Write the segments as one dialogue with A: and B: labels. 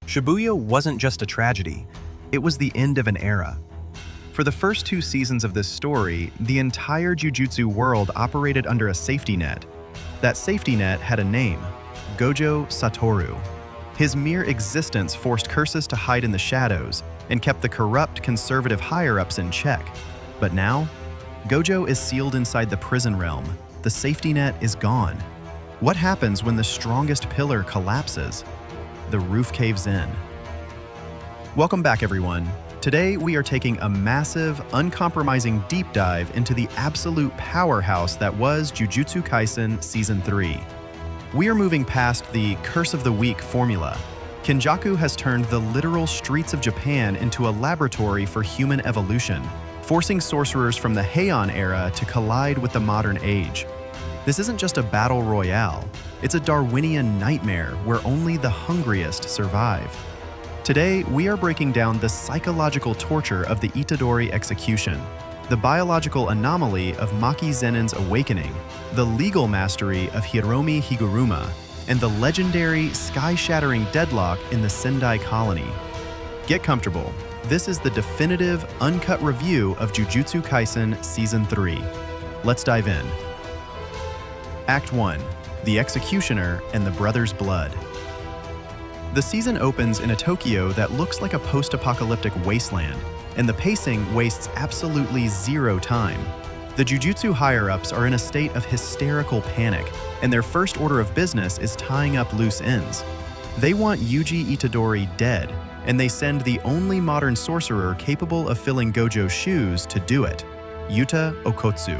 A: Shibuya wasn't just a tragedy, it was the end of an era. For the first 2 seasons of this story, the entire Jujutsu world operated under a safety net. That safety net had a name, Gojo Satoru. His mere existence forced curses to hide in the shadows and kept the corrupt conservative higher-ups in check. But now, Gojo is sealed inside the prison realm. The safety net is gone. What happens when the strongest pillar collapses? The roof caves in. Welcome back, everyone. Today, we are taking a massive, uncompromising deep dive into the absolute powerhouse that was Jujutsu Kaisen Season 3. We are moving past the Curse of the Weak formula. Kenjaku has turned the literal streets of Japan into a laboratory for human evolution, forcing sorcerers from the Heian era to collide with the modern age. This isn't just a battle royale, it's a Darwinian nightmare where only the hungriest survive. Today, we are breaking down the psychological torture of the Itadori execution, the biological anomaly of Maki Zenin's awakening, the legal mastery of Hiromi Higuruma, and the legendary sky-shattering deadlock in the Sendai colony. Get comfortable. This is the definitive, uncut review of Jujutsu Kaisen Season 3. Let's dive in. Act 1. The Executioner and the Brother's Blood. The season opens in a Tokyo that looks like a post-apocalyptic wasteland, and the pacing wastes absolutely zero time. The Jujutsu higher-ups are in a state of hysterical panic, and their first order of business is tying up loose ends. They want Yuji Itadori dead, and they send the only modern sorcerer capable of filling Gojo's shoes to do it, Yuta Okotsu.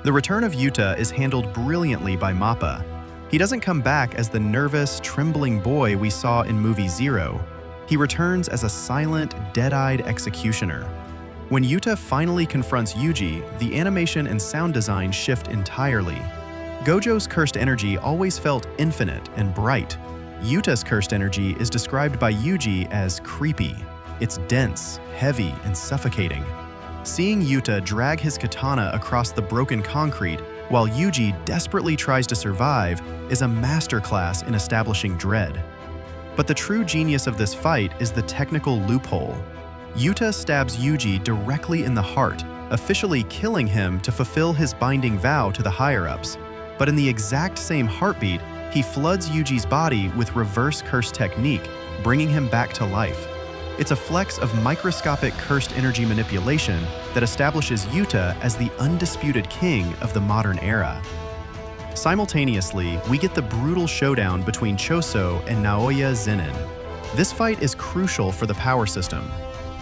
A: The return of Yuta is handled brilliantly by MAPPA. He doesn't come back as the nervous, trembling boy we saw in movie Zero. He returns as a silent, dead-eyed executioner. When Yuta finally confronts Yuji, the animation and sound design shift entirely. Gojo's cursed energy always felt infinite and bright. Yuta's cursed energy is described by Yuji as creepy. It's dense, heavy, and suffocating. Seeing Yuta drag his katana across the broken concrete while Yuji desperately tries to survive is a masterclass in establishing dread. But the true genius of this fight is the technical loophole. Yuta stabs Yuji directly in the heart, officially killing him to fulfill his binding vow to the higher-ups. But in the exact same heartbeat, he floods Yuji's body with reverse curse technique, bringing him back to life. It's a flex of microscopic cursed energy manipulation that establishes Yuta as the undisputed king of the modern era. Simultaneously, we get the brutal showdown between Choso and Naoya Zenin. This fight is crucial for the power system.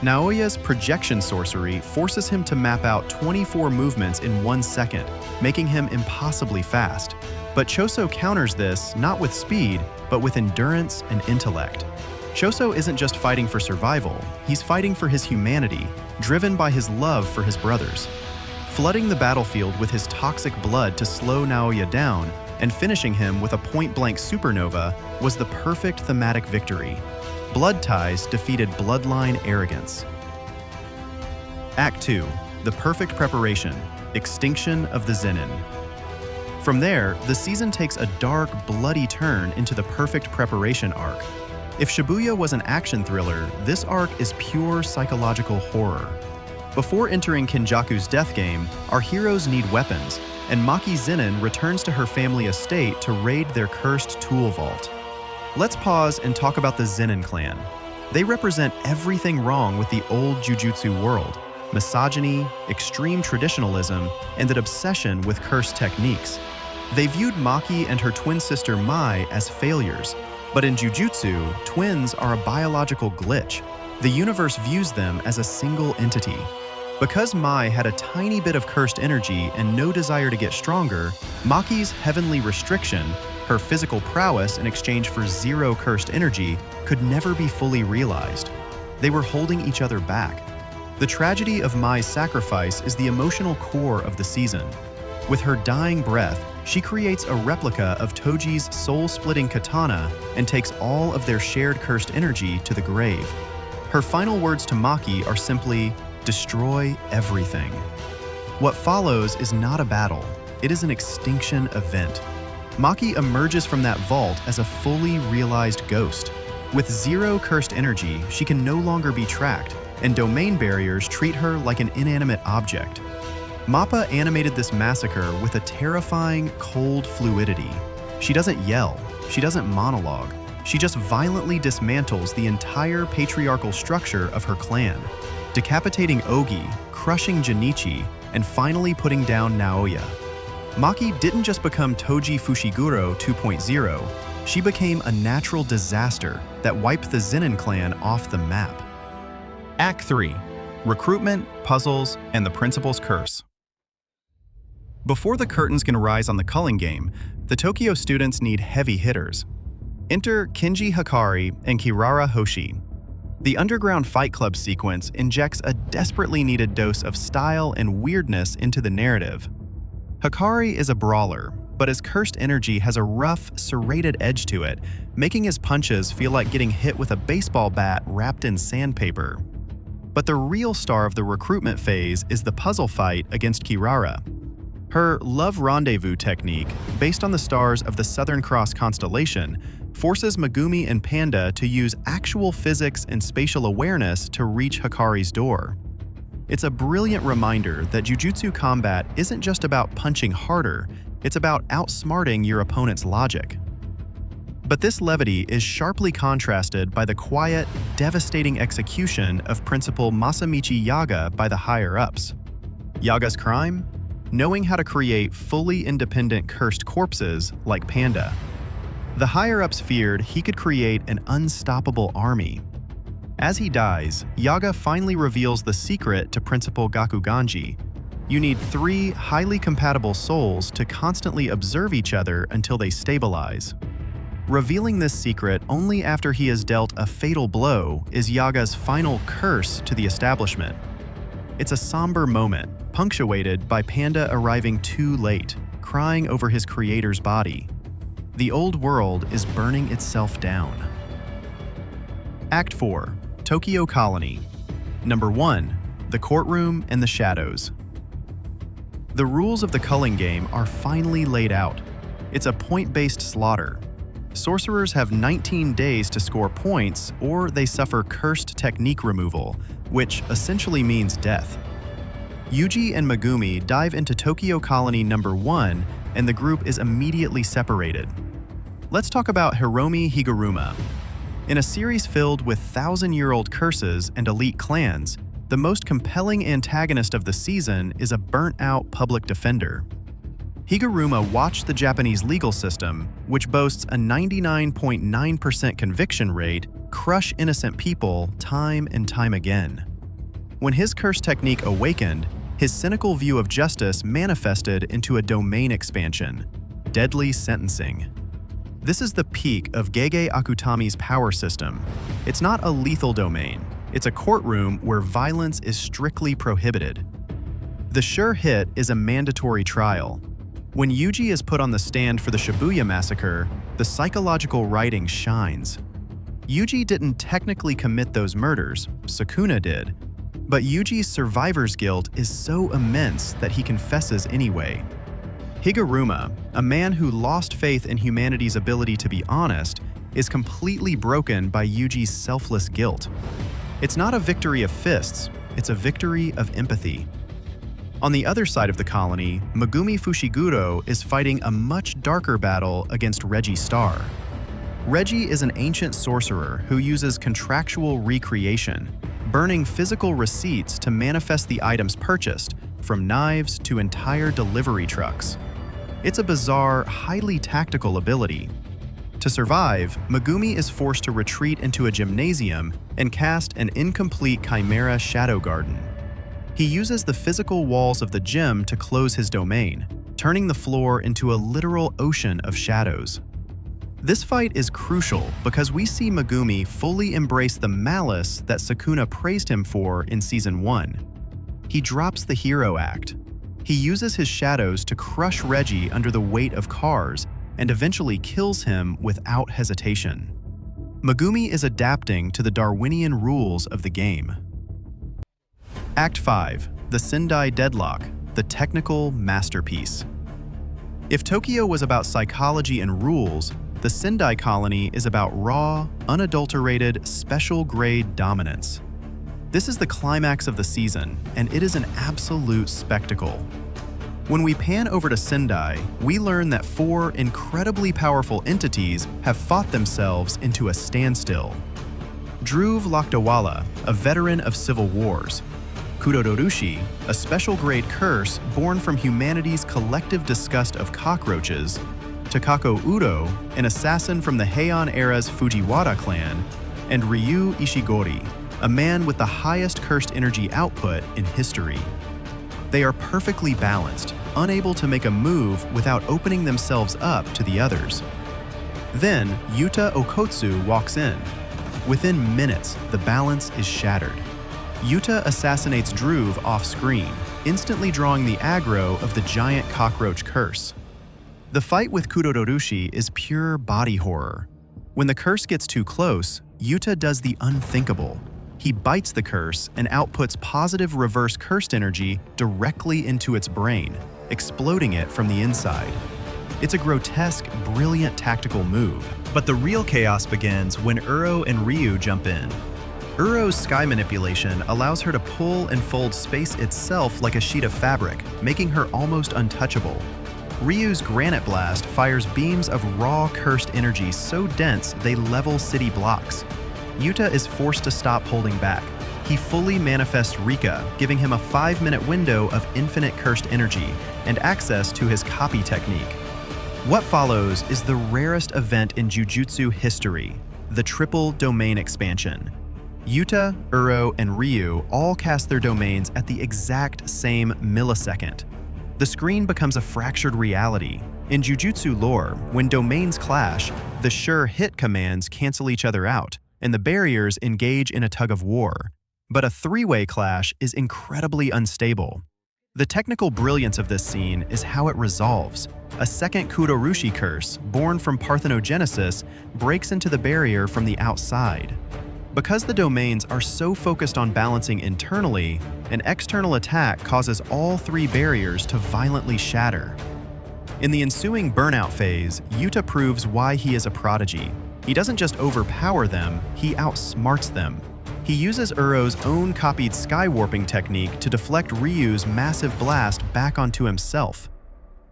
A: Naoya's projection sorcery forces him to map out 24 movements in 1 second, making him impossibly fast. But Choso counters this not with speed, but with endurance and intellect. Choso isn't just fighting for survival, he's fighting for his humanity, driven by his love for his brothers. Flooding the battlefield with his toxic blood to slow Naoya down and finishing him with a point-blank supernova was the perfect thematic victory. Blood ties defeated bloodline arrogance. Act 2. The perfect preparation, Extinction of the Zenin. From there, the season takes a dark, bloody turn into the perfect preparation arc. If Shibuya was an action thriller, this arc is pure psychological horror. Before entering Kenjaku's death game, our heroes need weapons, and Maki Zenin returns to her family estate to raid their cursed tool vault. Let's pause and talk about the Zenin Clan. They represent everything wrong with the old Jujutsu world: misogyny, extreme traditionalism, and an obsession with cursed techniques. They viewed Maki and her twin sister Mai as failures, but in Jujutsu, twins are a biological glitch. The universe views them as a single entity. Because Mai had a tiny bit of cursed energy and no desire to get stronger, Maki's heavenly restriction, her physical prowess in exchange for zero cursed energy, could never be fully realized. They were holding each other back. The tragedy of Mai's sacrifice is the emotional core of the season. With her dying breath, she creates a replica of Toji's soul-splitting katana and takes all of their shared cursed energy to the grave. Her final words to Maki are simply, "Destroy everything." What follows is not a battle, it is an extinction event. Maki emerges from that vault as a fully realized ghost. With zero cursed energy, she can no longer be tracked, and domain barriers treat her like an inanimate object. MAPPA animated this massacre with a terrifying, cold fluidity. She doesn't yell, she doesn't monologue, she just violently dismantles the entire patriarchal structure of her clan, decapitating Ogi, crushing Junichi, and finally putting down Naoya. Maki didn't just become Toji Fushiguro 2.0, she became a natural disaster that wiped the Zenin Clan off the map. Act 3. Recruitment, Puzzles, and the Principal's Curse. Before the curtains can rise on the Culling Game, the Tokyo students need heavy hitters. Enter Kinji Hikari and Kirara Hoshi. The underground fight club sequence injects a desperately needed dose of style and weirdness into the narrative. Hikari is a brawler, but his cursed energy has a rough, serrated edge to it, making his punches feel like getting hit with a baseball bat wrapped in sandpaper. But the real star of the recruitment phase is the puzzle fight against Kirara. Her love rendezvous technique, based on the stars of the Southern Cross constellation, forces Megumi and Panda to use actual physics and spatial awareness to reach Hikari's door. It's a brilliant reminder that Jujutsu combat isn't just about punching harder, it's about outsmarting your opponent's logic. But this levity is sharply contrasted by the quiet, devastating execution of Principal Masamichi Yaga by the higher-ups. Yaga's crime? Knowing how to create fully independent cursed corpses like Panda. The higher-ups feared he could create an unstoppable army. As he dies, Yaga finally reveals the secret to Principal Gakuganji. You need 3 highly compatible souls to constantly observe each other until they stabilize. Revealing this secret only after he has dealt a fatal blow is Yaga's final curse to the establishment. It's a somber moment, punctuated by Panda arriving too late, crying over his creator's body. The old world is burning itself down. Act 4. Tokyo Colony. Number 1. The Courtroom and the Shadows. The rules of the Culling Game are finally laid out. It's a point-based slaughter. Sorcerers have 19 days to score points, or they suffer cursed technique removal, which essentially means death. Yuji and Megumi dive into Tokyo Colony number 1, and the group is immediately separated. Let's talk about Hiromi Higuruma. In a series filled with thousand-year-old curses and elite clans, the most compelling antagonist of the season is a burnt-out public defender. Higuruma watched the Japanese legal system, which boasts a 99.9% conviction rate, crush innocent people time and time again. When his curse technique awakened, his cynical view of justice manifested into a domain expansion, deadly sentencing. This is the peak of Gege Akutami's power system. It's not a lethal domain. It's a courtroom where violence is strictly prohibited. The sure hit is a mandatory trial. When Yuji is put on the stand for the Shibuya massacre, the psychological writing shines. Yuji didn't technically commit those murders, Sukuna did, but Yuji's survivor's guilt is so immense that he confesses anyway. Higuruma, a man who lost faith in humanity's ability to be honest, is completely broken by Yuji's selfless guilt. It's not a victory of fists, it's a victory of empathy. On the other side of the colony, Megumi Fushiguro is fighting a much darker battle against Reggie Star. Reggie is an ancient sorcerer who uses contractual recreation, burning physical receipts to manifest the items purchased, from knives to entire delivery trucks. It's a bizarre, highly tactical ability. To survive, Megumi is forced to retreat into a gymnasium and cast an incomplete Chimera Shadow Garden. He uses the physical walls of the gym to close his domain, turning the floor into a literal ocean of shadows. This fight is crucial because we see Megumi fully embrace the malice that Sukuna praised him for in Season 1. He drops the hero act. He uses his shadows to crush Reggie under the weight of cars and eventually kills him without hesitation. Megumi is adapting to the Darwinian rules of the game. Act 5. The Sendai Deadlock, the technical masterpiece. If Tokyo was about psychology and rules, the Sendai colony is about raw, unadulterated, special-grade dominance. This is the climax of the season, and it is an absolute spectacle. When we pan over to Sendai, we learn that 4 incredibly powerful entities have fought themselves into a standstill. Dhruv Lakdawala, a veteran of civil wars. Kudodorushi, a special-grade curse born from humanity's collective disgust of cockroaches. Takako Udo, an assassin from the Heian era's Fujiwara clan. And Ryu Ishigori, a man with the highest cursed energy output in history. They are perfectly balanced, unable to make a move without opening themselves up to the others. Then, Yuta Okotsu walks in. Within minutes, the balance is shattered. Yuta assassinates Dhruv off-screen, instantly drawing the aggro of the giant cockroach curse. The fight with Kudodorushi is pure body horror. When the curse gets too close, Yuta does the unthinkable. He bites the curse and outputs positive reverse cursed energy directly into its brain, exploding it from the inside. It's a grotesque, brilliant tactical move. But the real chaos begins when Uro and Ryu jump in. Uro's sky manipulation allows her to pull and fold space itself like a sheet of fabric, making her almost untouchable. Ryu's Granite Blast fires beams of raw cursed energy so dense they level city blocks. Yuta is forced to stop holding back. He fully manifests Rika, giving him a 5-minute window of infinite cursed energy and access to his copy technique. What follows is the rarest event in Jujutsu history, the triple domain expansion. Yuta, Uro, and Ryu all cast their domains at the exact same millisecond. The screen becomes a fractured reality. In Jujutsu lore, when domains clash, the sure hit commands cancel each other out, and the barriers engage in a tug of war. But a 3-way clash is incredibly unstable. The technical brilliance of this scene is how it resolves. A second Kudorushi curse, born from parthenogenesis, breaks into the barrier from the outside. Because the domains are so focused on balancing internally, an external attack causes all 3 barriers to violently shatter. In the ensuing burnout phase, Yuta proves why he is a prodigy. He doesn't just overpower them, he outsmarts them. He uses Uro's own copied sky warping technique to deflect Ryu's massive blast back onto himself.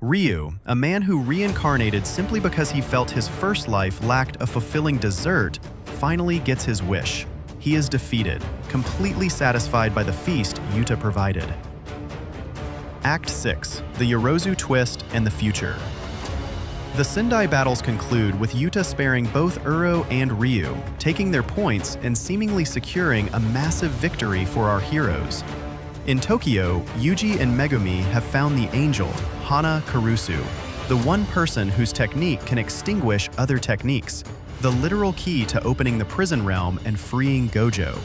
A: Ryu, a man who reincarnated simply because he felt his first life lacked a fulfilling desert, finally gets his wish. He is defeated, completely satisfied by the feast Yuta provided. Act 6, the Yorozu Twist and the Future. The Sendai battles conclude with Yuta sparing both Uro and Ryu, taking their points and seemingly securing a massive victory for our heroes. In Tokyo, Yuji and Megumi have found the angel, Hana Karusu, the one person whose technique can extinguish other techniques, the literal key to opening the prison realm and freeing Gojo.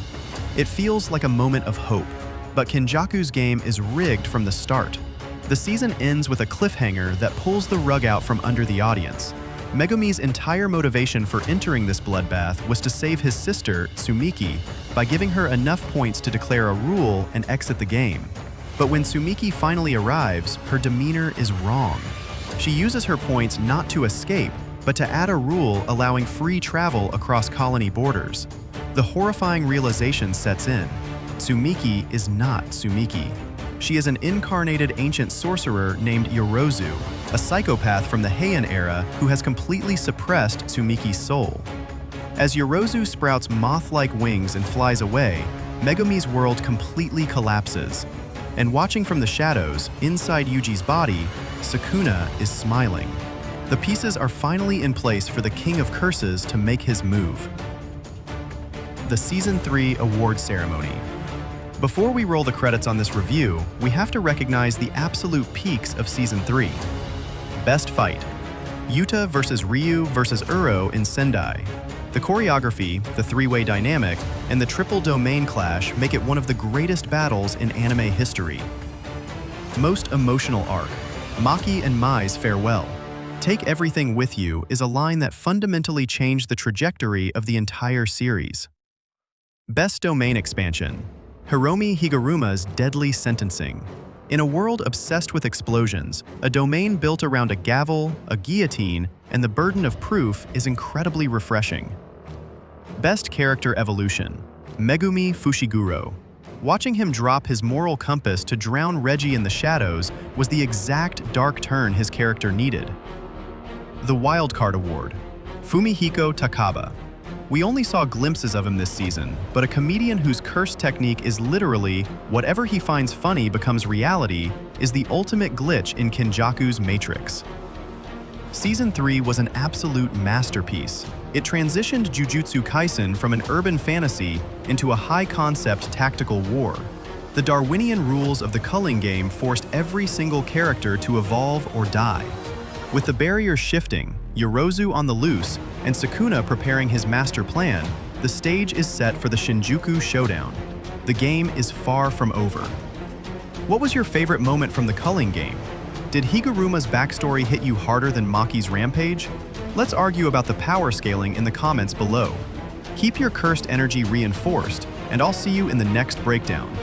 A: It feels like a moment of hope, but Kenjaku's game is rigged from the start. The season ends with a cliffhanger that pulls the rug out from under the audience. Megumi's entire motivation for entering this bloodbath was to save his sister, Tsumiki, by giving her enough points to declare a rule and exit the game. But when Tsumiki finally arrives, her demeanor is wrong. She uses her points not to escape, but to add a rule allowing free travel across colony borders. The horrifying realization sets in. Tsumiki is not Tsumiki. She is an incarnated ancient sorcerer named Yorozu, a psychopath from the Heian era who has completely suppressed Tsumiki's soul. As Yorozu sprouts moth-like wings and flies away, Megumi's world completely collapses. And watching from the shadows, inside Yuji's body, Sukuna is smiling. The pieces are finally in place for the King of Curses to make his move. The Season 3 Award Ceremony. Before we roll the credits on this review, we have to recognize the absolute peaks of Season 3. Best Fight: Yuta vs. Ryu vs. Uro in Sendai. The choreography, the 3-way dynamic, and the triple domain clash make it one of the greatest battles in anime history. Most emotional arc: Maki and Mai's farewell. Take everything with you is a line that fundamentally changed the trajectory of the entire series. Best domain expansion: Hiromi Higuruma's deadly sentencing. In a world obsessed with explosions, a domain built around a gavel, a guillotine, and the burden of proof is incredibly refreshing. Best Character Evolution: Megumi Fushiguro. Watching him drop his moral compass to drown Reggie in the shadows was the exact dark turn his character needed. The Wildcard Award: Fumihiko Takaba. We only saw glimpses of him this season, but a comedian whose curse technique is literally whatever he finds funny becomes reality is the ultimate glitch in Kenjaku's Matrix. Season 3 was an absolute masterpiece. It transitioned Jujutsu Kaisen from an urban fantasy into a high-concept tactical war. The Darwinian rules of the Culling Game forced every single character to evolve or die. With the barriers shifting, Yorozu on the loose, and Sukuna preparing his master plan, the stage is set for the Shinjuku Showdown. The game is far from over. What was your favorite moment from the Culling Game? Did Higuruma's backstory hit you harder than Maki's rampage? Let's argue about the power scaling in the comments below. Keep your cursed energy reinforced, and I'll see you in the next breakdown.